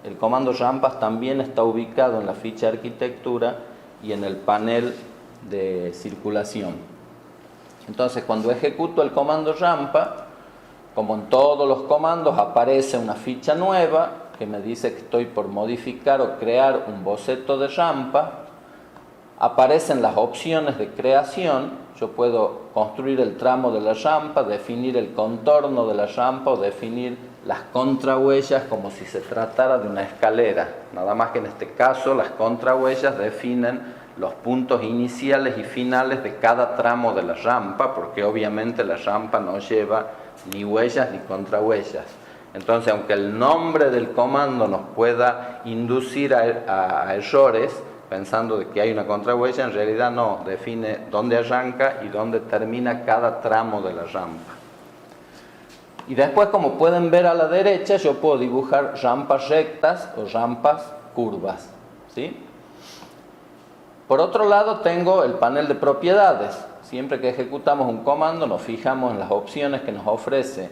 el comando rampas también está ubicado en la ficha de arquitectura y en el panel de circulación. Entonces, cuando ejecuto el comando rampa, como en todos los comandos, aparece una ficha nueva que me dice que estoy por modificar o crear un boceto de rampa. Aparecen las opciones de creación. Yo puedo construir el tramo de la rampa, definir el contorno de la rampa o definir las contrahuellas como si se tratara de una escalera. Nada más que en este caso las contrahuellas definen los puntos iniciales y finales de cada tramo de la rampa, porque obviamente la rampa no lleva ni huellas ni contrahuellas. Entonces, aunque el nombre del comando nos pueda inducir a errores, pensando de que hay una contrahuella, en realidad no, define dónde arranca y dónde termina cada tramo de la rampa. Y después, como pueden ver a la derecha, yo puedo dibujar rampas rectas o rampas curvas, ¿sí? Por otro lado, tengo el panel de propiedades. Siempre que ejecutamos un comando, nos fijamos en las opciones que nos ofrece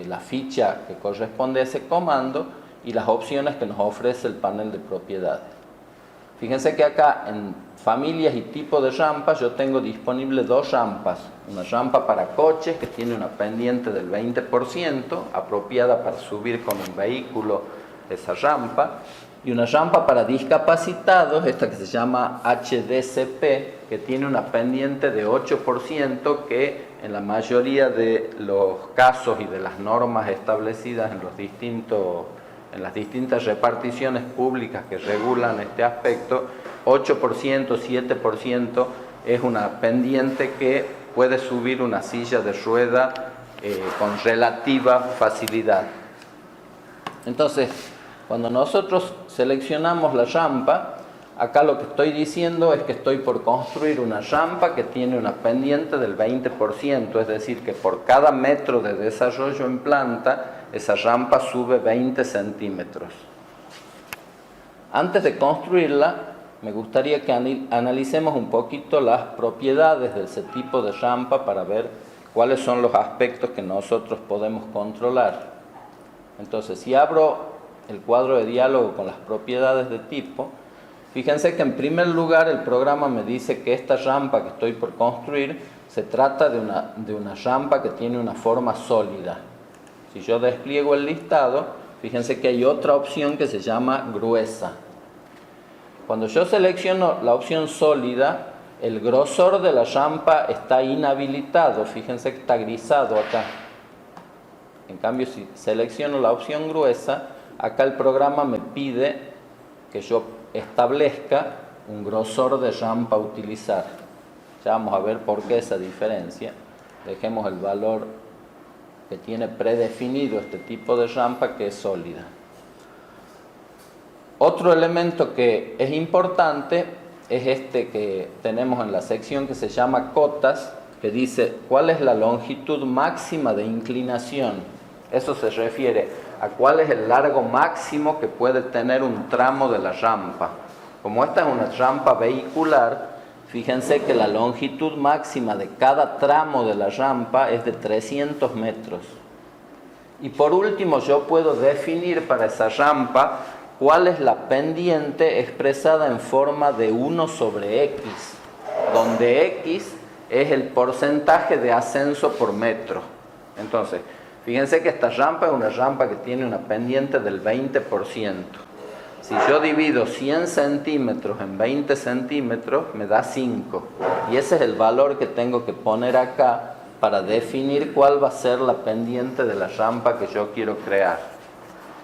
la ficha que corresponde a ese comando y las opciones que nos ofrece el panel de propiedades. Fíjense que acá en familias y tipos de rampas yo tengo disponible dos rampas. Una rampa para coches que tiene una pendiente del 20%, apropiada para subir con un vehículo esa rampa. Y una rampa para discapacitados, esta que se llama HDCP, que tiene una pendiente de 8%, que en la mayoría de los casos y de las normas establecidas en las distintas reparticiones públicas que regulan este aspecto, 8%, 7% es una pendiente que puede subir una silla de rueda con relativa facilidad. Entonces, cuando nosotros seleccionamos la rampa, acá lo que estoy diciendo es que estoy por construir una rampa que tiene una pendiente del 20%, es decir, que por cada metro de desarrollo en planta, esa rampa sube 20 centímetros. Antes de construirla, me gustaría que analicemos un poquito las propiedades de ese tipo de rampa para ver cuáles son los aspectos que nosotros podemos controlar. Entonces, si abro el cuadro de diálogo con las propiedades de tipo, fíjense que en primer lugar el programa me dice que esta rampa que estoy por construir se trata de una rampa que tiene una forma sólida. Si yo despliego el listado, fíjense que hay otra opción que se llama gruesa. Cuando yo selecciono la opción sólida, el grosor de la rampa está inhabilitado, fíjense que está grisado acá. En cambio, si selecciono la opción gruesa, acá el programa me pide que yo establezca un grosor de rampa a utilizar. Ya vamos a ver por qué esa diferencia. Dejemos el valor que tiene predefinido este tipo de rampa, que es sólida. Otro elemento que es importante es este que tenemos en la sección que se llama cotas, que dice cuál es la longitud máxima de inclinación. Eso se refiere a cuál es el largo máximo que puede tener un tramo de la rampa. Como esta es una rampa vehicular, fíjense que la longitud máxima de cada tramo de la rampa es de 300 metros. Y por último, yo puedo definir para esa rampa cuál es la pendiente expresada en forma de 1 sobre X, donde X es el porcentaje de ascenso por metro. Entonces, fíjense que esta rampa es una rampa que tiene una pendiente del 20%. Si yo divido 100 centímetros en 20 centímetros, me da 5. Y ese es el valor que tengo que poner acá para definir cuál va a ser la pendiente de la rampa que yo quiero crear.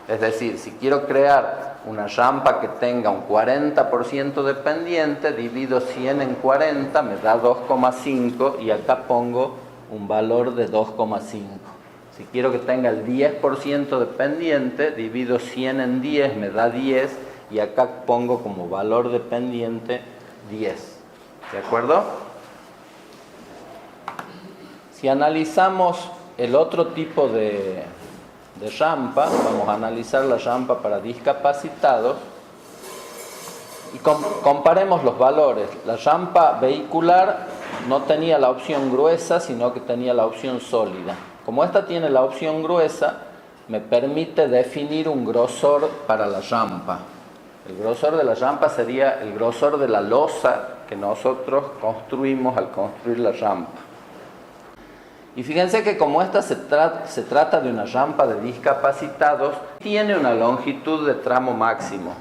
Es decir, si quiero crear una rampa que tenga un 40% de pendiente, divido 100 en 40, me da 2,5 y acá pongo un valor de 2,5. Si quiero que tenga el 10% de pendiente, divido 100 en 10, me da 10 y acá pongo como valor de pendiente 10. ¿De acuerdo? Si analizamos el otro tipo de rampa, vamos a analizar la rampa para discapacitados y comparemos los valores. La rampa vehicular no tenía la opción gruesa, sino que tenía la opción sólida. Como esta tiene la opción gruesa, me permite definir un grosor para la rampa. El grosor de la rampa sería el grosor de la losa que nosotros construimos al construir la rampa. Y fíjense que como esta se trata de una rampa de discapacitados, tiene una longitud de tramo máximo.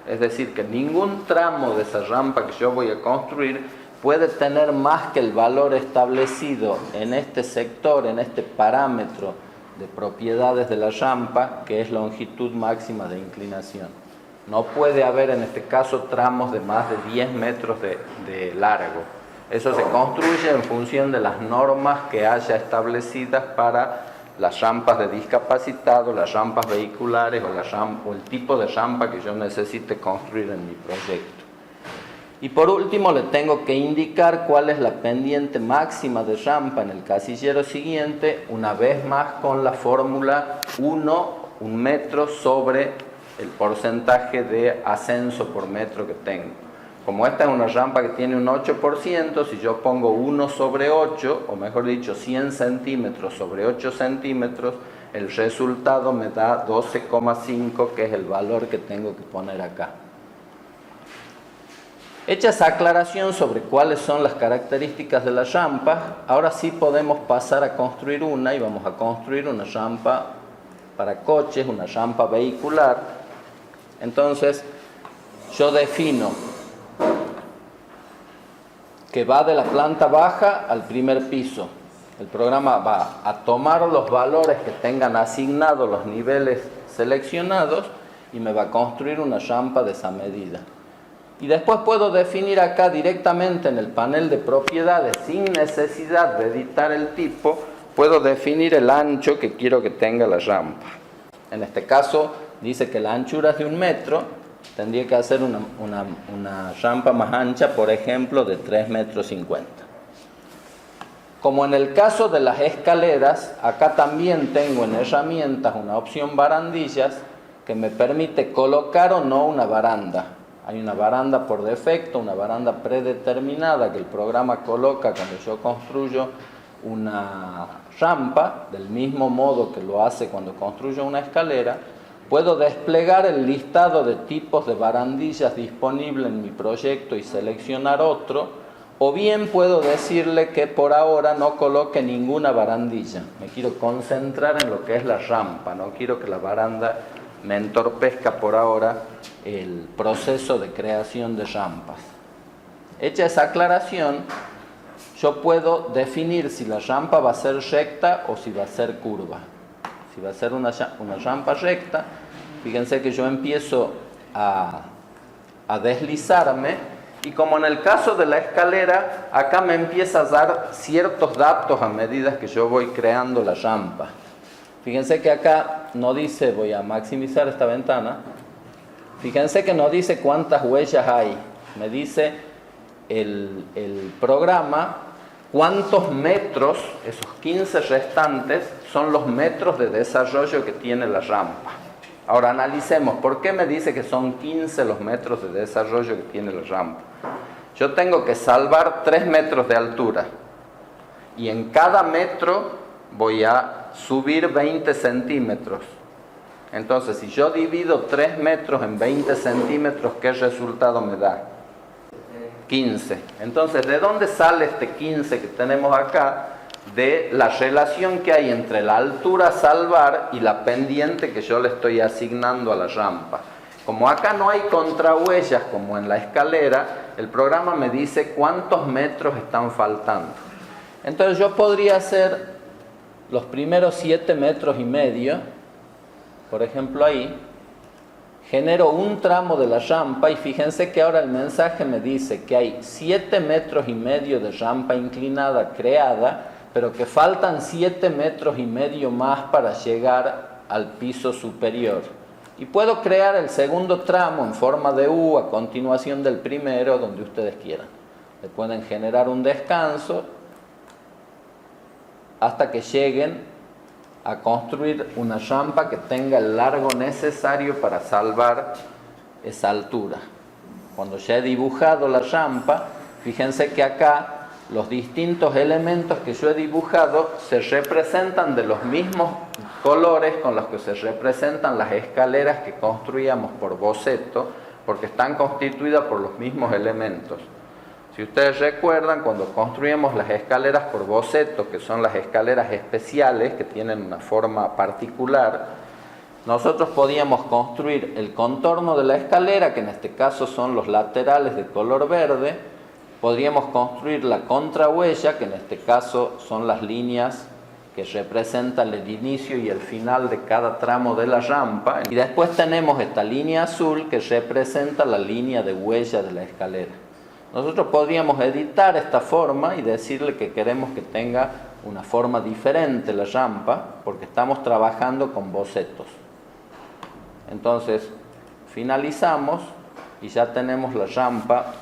Es decir, que ningún tramo de esa rampa que yo voy a construir puede tener más que el valor establecido en este sector, en este parámetro de propiedades de la rampa, que es longitud máxima de inclinación. No puede haber en este caso tramos de más de 10 metros de largo. Eso se construye en función de las normas que haya establecidas para las rampas de discapacitados, las rampas vehiculares o el tipo de rampa que yo necesite construir en mi proyecto. Y por último le tengo que indicar cuál es la pendiente máxima de rampa en el casillero siguiente, una vez más con la fórmula 1 metro sobre el porcentaje de ascenso por metro que tengo. Como esta es una rampa que tiene un 8%, si yo pongo 1 sobre 8, o mejor dicho 100 centímetros sobre 8 centímetros, el resultado me da 12,5, que es el valor que tengo que poner acá. Hecha esa aclaración sobre cuáles son las características de la rampa, ahora sí podemos pasar a construir una, y vamos a construir una rampa para coches, una rampa vehicular. Entonces, yo defino que va de la planta baja al primer piso. El programa va a tomar los valores que tengan asignados los niveles seleccionados y me va a construir una rampa de esa medida. Y después puedo definir acá directamente en el panel de propiedades, sin necesidad de editar el tipo, puedo definir el ancho que quiero que tenga la rampa. En este caso dice que la anchura es de 1 metro, tendría que hacer una rampa más ancha, por ejemplo, de 3,50 metros. Como en el caso de las escaleras, acá también tengo en herramientas una opción barandillas que me permite colocar o no una baranda. Hay una baranda por defecto, una baranda predeterminada que el programa coloca cuando yo construyo una rampa, del mismo modo que lo hace cuando construyo una escalera. Puedo desplegar el listado de tipos de barandillas disponibles en mi proyecto y seleccionar otro, o bien puedo decirle que por ahora no coloque ninguna barandilla. Me quiero concentrar en lo que es la rampa, no quiero que la baranda me entorpezca por ahora el proceso de creación de rampas. Hecha esa aclaración, yo puedo definir si la rampa va a ser recta o si va a ser curva. Si va a ser una rampa recta, fíjense que yo empiezo a deslizarme, y como en el caso de la escalera, acá me empieza a dar ciertos datos a medida que yo voy creando la rampa. Fíjense que acá no dice, voy a maximizar esta ventana, fíjense que no dice cuántas huellas hay, me dice el programa cuántos metros, esos 15 restantes, son los metros de desarrollo que tiene la rampa. Ahora analicemos, ¿por qué me dice que son 15 los metros de desarrollo que tiene la rampa? Yo tengo que salvar 3 metros de altura, y en cada metro voy a subir 20 centímetros. Entonces, si yo divido 3 metros en 20 centímetros, ¿qué resultado me da? 15. Entonces, ¿de dónde sale este 15 que tenemos acá? De la relación que hay entre la altura a salvar y la pendiente que yo le estoy asignando a la rampa. Como acá no hay contrahuellas como en la escalera, el programa me dice cuántos metros están faltando. Entonces yo podría hacer los primeros 7,5 metros, por ejemplo ahí, genero un tramo de la rampa, y fíjense que ahora el mensaje me dice que hay 7,5 metros de rampa inclinada creada, pero que faltan 7,5 metros más para llegar al piso superior. Y puedo crear el segundo tramo en forma de U a continuación del primero, donde ustedes quieran. Le pueden generar un descanso hasta que lleguen a construir una rampa que tenga el largo necesario para salvar esa altura. Cuando ya he dibujado la rampa, fíjense que acá los distintos elementos que yo he dibujado se representan de los mismos colores con los que se representan las escaleras que construíamos por boceto, porque están constituidas por los mismos elementos. Si ustedes recuerdan, cuando construimos las escaleras por boceto, que son las escaleras especiales, que tienen una forma particular, nosotros podíamos construir el contorno de la escalera, que en este caso son los laterales de color verde, podríamos construir la contrahuella, que en este caso son las líneas que representan el inicio y el final de cada tramo de la rampa, y después tenemos esta línea azul que representa la línea de huella de la escalera. Nosotros podríamos editar esta forma y decirle que queremos que tenga una forma diferente la rampa, porque estamos trabajando con bocetos. Entonces, finalizamos y ya tenemos la rampa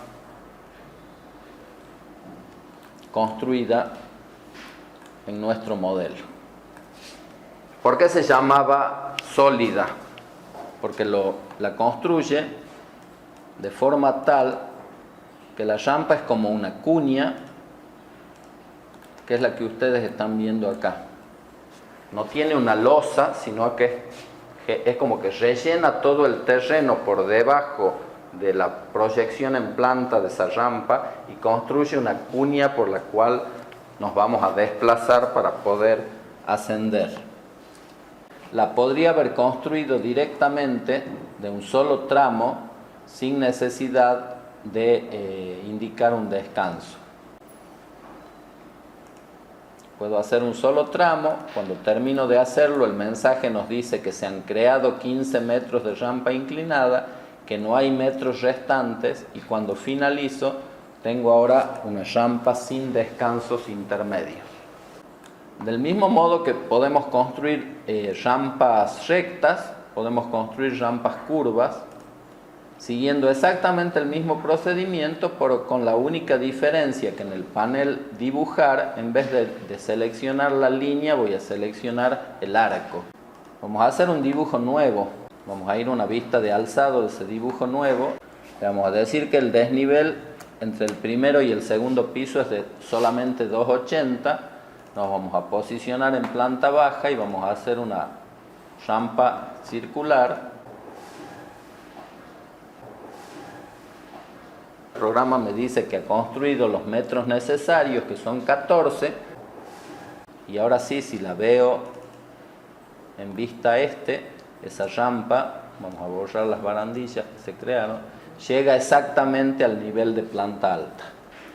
construida en nuestro modelo. ¿Por qué se llamaba sólida? Porque la construye de forma tal que la rampa es como una cuña, que es la que ustedes están viendo acá. No tiene una losa, sino que es como que rellena todo el terreno por debajo de la proyección en planta de esa rampa y construye una cuña por la cual nos vamos a desplazar para poder ascender. La podría haber construido directamente de un solo tramo sin necesidad de indicar un descanso. Puedo hacer un solo tramo, cuando termino de hacerlo el mensaje nos dice que se han creado 15 metros de rampa inclinada, que no hay metros restantes y cuando finalizo tengo ahora una rampa sin descansos intermedios. Del mismo modo que podemos construir rampas rectas, podemos construir rampas curvas, siguiendo exactamente el mismo procedimiento, pero con la única diferencia que en el panel dibujar, en vez de seleccionar la línea, voy a seleccionar el arco. Vamos a hacer un dibujo nuevo, vamos a ir a una vista de alzado de ese dibujo nuevo. Le vamos a decir que el desnivel entre el primero y el segundo piso es de solamente 2,80. Nos vamos a posicionar en planta baja y vamos a hacer una rampa circular. El programa me dice que ha construido los metros necesarios, que son 14, y ahora sí, si la veo en vista esa rampa, vamos a borrar las barandillas que se crearon, llega exactamente al nivel de planta alta.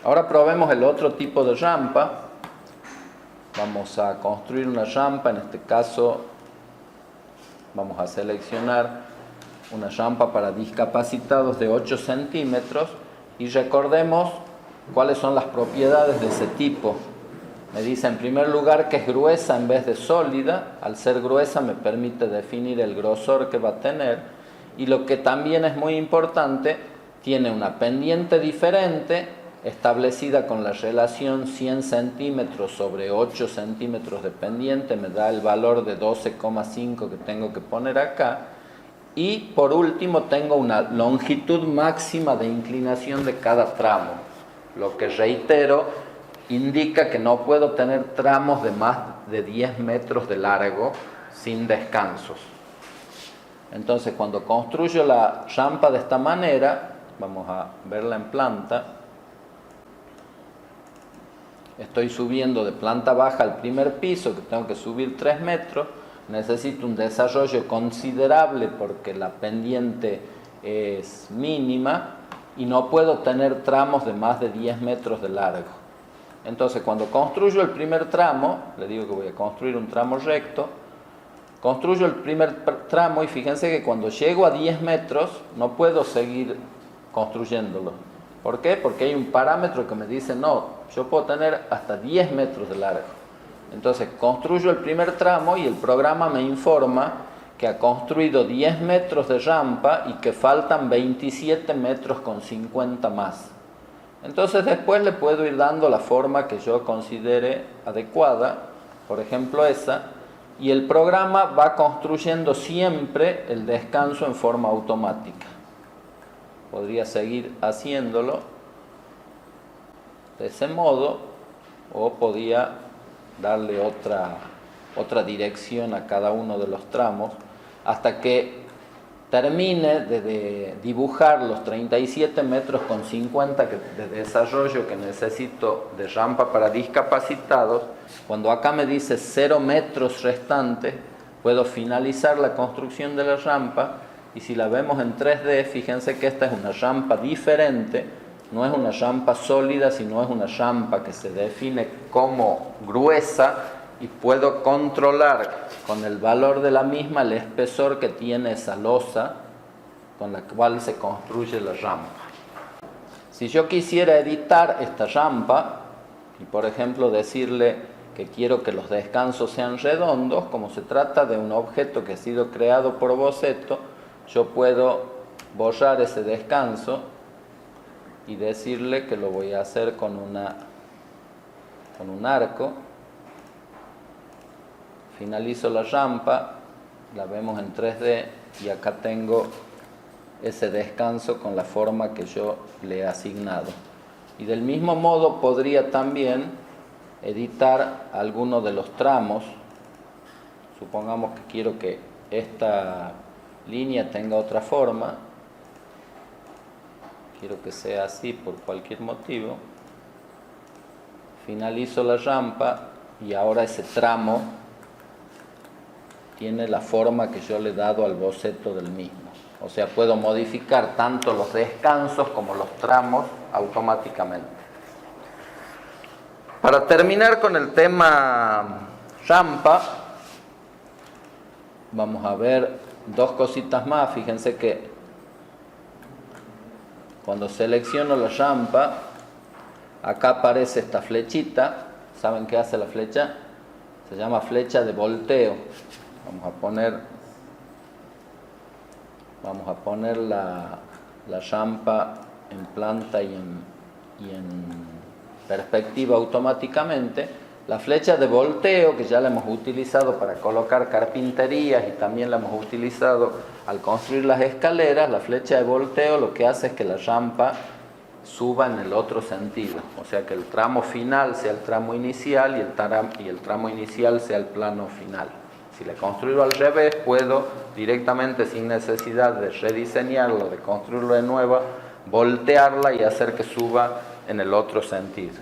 Ahora probemos el otro tipo de rampa. Vamos a construir una rampa, en este caso vamos a seleccionar una rampa para discapacitados de 8 centímetros. Y recordemos cuáles son las propiedades de ese tipo. Me dice en primer lugar que es gruesa en vez de sólida. Al ser gruesa me permite definir el grosor que va a tener. Y lo que también es muy importante, tiene una pendiente diferente establecida con la relación 100 centímetros sobre 8 centímetros de pendiente. Me da el valor de 12,5 que tengo que poner acá. Y por último tengo una longitud máxima de inclinación de cada tramo, lo que reitero indica que no puedo tener tramos de más de 10 metros de largo sin descansos. Entonces cuando construyo la rampa de esta manera, vamos a verla en planta, estoy subiendo de planta baja al primer piso, que tengo que subir 3 metros, necesito un desarrollo considerable porque la pendiente es mínima y no puedo tener tramos de más de 10 metros de largo. Entonces cuando construyo el primer tramo, le digo que voy a construir un tramo recto, construyo el primer tramo y fíjense que cuando llego a 10 metros no puedo seguir construyéndolo. ¿Por qué? Porque hay un parámetro que me dice no, yo puedo tener hasta 10 metros de largo. Entonces construyo el primer tramo y el programa me informa que ha construido 10 metros de rampa y que faltan 27 metros con 50 más. Entonces después le puedo ir dando la forma que yo considere adecuada, por ejemplo esa, y el programa va construyendo siempre el descanso en forma automática. Podría seguir haciéndolo de ese modo o podía darle otra otra dirección a cada uno de los tramos, hasta que termine de dibujar los 37 metros con 50 de desarrollo que necesito de rampa para discapacitados. Cuando acá me dice 0 metros restantes, puedo finalizar la construcción de la rampa, y si la vemos en 3D, fíjense que esta es una rampa diferente, no es una rampa sólida, sino es una rampa que se define como gruesa, y puedo controlar con el valor de la misma el espesor que tiene esa losa con la cual se construye la rampa. Si yo quisiera editar esta rampa y, por ejemplo, decirle que quiero que los descansos sean redondos, como se trata de un objeto que ha sido creado por boceto, yo puedo borrar ese descanso y decirle que lo voy a hacer con un arco. Finalizo la rampa, la vemos en 3D, y acá tengo ese descanso con la forma que yo le he asignado. Y del mismo modo podría también editar alguno de los tramos. Supongamos que quiero que esta línea tenga otra forma, quiero que sea así por cualquier motivo. Finalizo la rampa y ahora ese tramo tiene la forma que yo le he dado al boceto del mismo. O sea, puedo modificar tanto los descansos como los tramos automáticamente. Para terminar con el tema rampa, vamos a ver dos cositas más. Fíjense que cuando selecciono la rampa, acá aparece esta flechita. ¿Saben qué hace la flecha? Se llama flecha de volteo. Vamos a poner la rampa en planta y en perspectiva automáticamente. La flecha de volteo, que ya la hemos utilizado para colocar carpinterías y también la hemos utilizado al construir las escaleras, la flecha de volteo lo que hace es que la rampa suba en el otro sentido. O sea, que el tramo final sea el tramo inicial y el tramo inicial sea el plano final. Si la construyo al revés, puedo directamente, sin necesidad de rediseñarlo, de construirlo de nuevo, voltearla y hacer que suba en el otro sentido.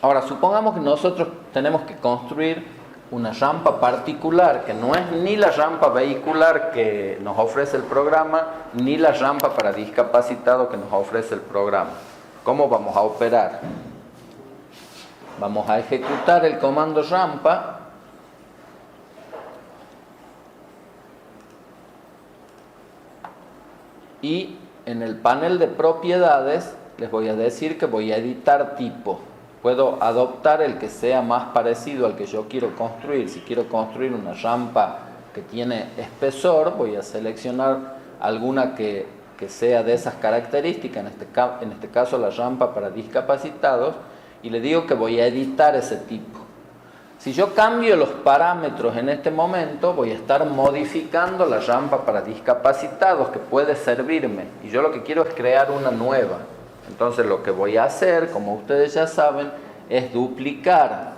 Ahora, supongamos que nosotros tenemos que construir una rampa particular, que no es ni la rampa vehicular que nos ofrece el programa, ni la rampa para discapacitados que nos ofrece el programa. ¿Cómo vamos a operar? Vamos a ejecutar el comando rampa y en el panel de propiedades les voy a decir que voy a editar tipo. Puedo adoptar el que sea más parecido al que yo quiero construir. Si quiero construir una rampa que tiene espesor, voy a seleccionar alguna que sea de esas características, en este caso la rampa para discapacitados, y le digo que voy a editar ese tipo. Si yo cambio los parámetros en este momento, voy a estar modificando la rampa para discapacitados, que puede servirme, y yo lo que quiero es crear una nueva. Entonces lo que voy a hacer, como ustedes ya saben, es duplicar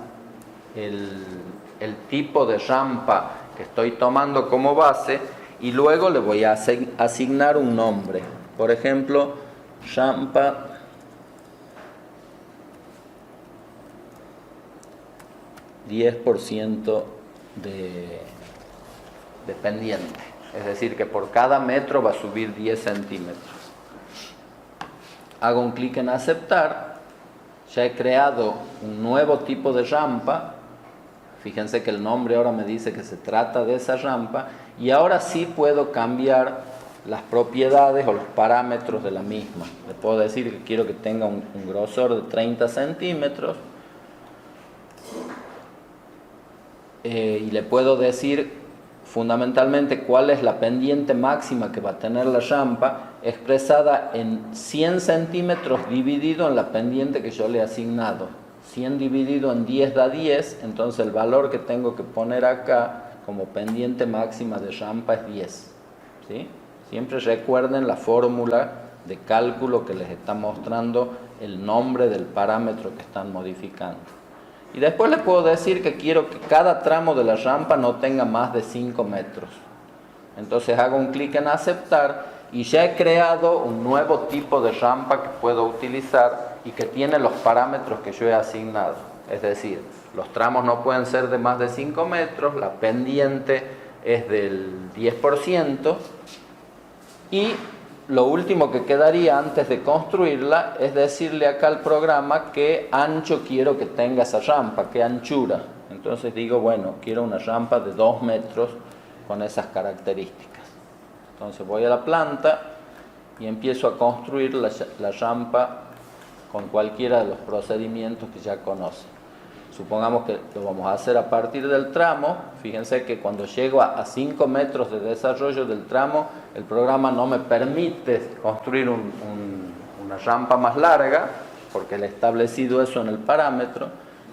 el tipo de rampa que estoy tomando como base, y luego le voy a asignar un nombre. Por ejemplo, rampa ...10% de pendiente. Es decir, que por cada metro va a subir 10 centímetros. Hago un clic en aceptar. Ya he creado un nuevo tipo de rampa. Fíjense que el nombre ahora me dice que se trata de esa rampa. Y ahora sí puedo cambiar las propiedades o los parámetros de la misma. Le puedo decir que quiero que tenga un grosor de 30 centímetros. Y le puedo decir fundamentalmente cuál es la pendiente máxima que va a tener la rampa, expresada en 100 centímetros dividido en la pendiente que yo le he asignado. 100 dividido en 10 da 10, entonces el valor que tengo que poner acá como pendiente máxima de rampa es 10. ¿Sí? Siempre recuerden la fórmula de cálculo que les está mostrando el nombre del parámetro que están modificando. Y después le puedo decir que quiero que cada tramo de la rampa no tenga más de 5 metros. Entonces hago un clic en aceptar y ya he creado un nuevo tipo de rampa que puedo utilizar y que tiene los parámetros que yo he asignado. Es decir, los tramos no pueden ser de más de 5 metros, la pendiente es del 10% y lo último que quedaría antes de construirla es decirle acá al programa qué ancho quiero que tenga esa rampa, qué anchura. Entonces digo, bueno, quiero una rampa de 2 metros con esas características. Entonces voy a la planta y empiezo a construir la rampa con cualquiera de los procedimientos que ya conocen. Supongamos que lo vamos a hacer a partir del tramo. Fíjense que cuando llego a 5 metros de desarrollo del tramo, el programa no me permite construir una rampa más larga, porque le he establecido eso en el parámetro.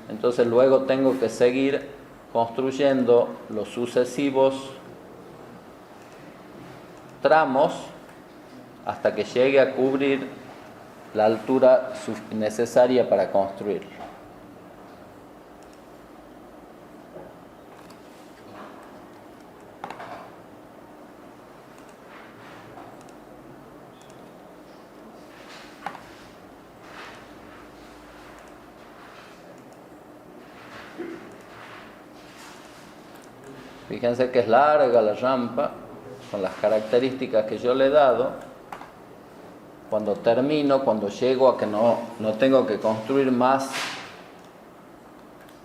Entonces luego tengo que seguir construyendo los sucesivos tramos hasta que llegue a cubrir la altura necesaria para construirlo. Fíjense que es larga la rampa, con las características que yo le he dado. Cuando termino, cuando llego a que no tengo que construir más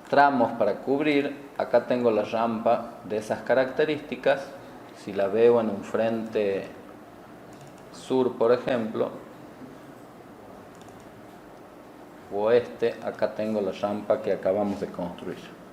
tramos para cubrir, acá tengo la rampa de esas características. Si la veo en un frente sur, por ejemplo, o este, acá tengo la rampa que acabamos de construir.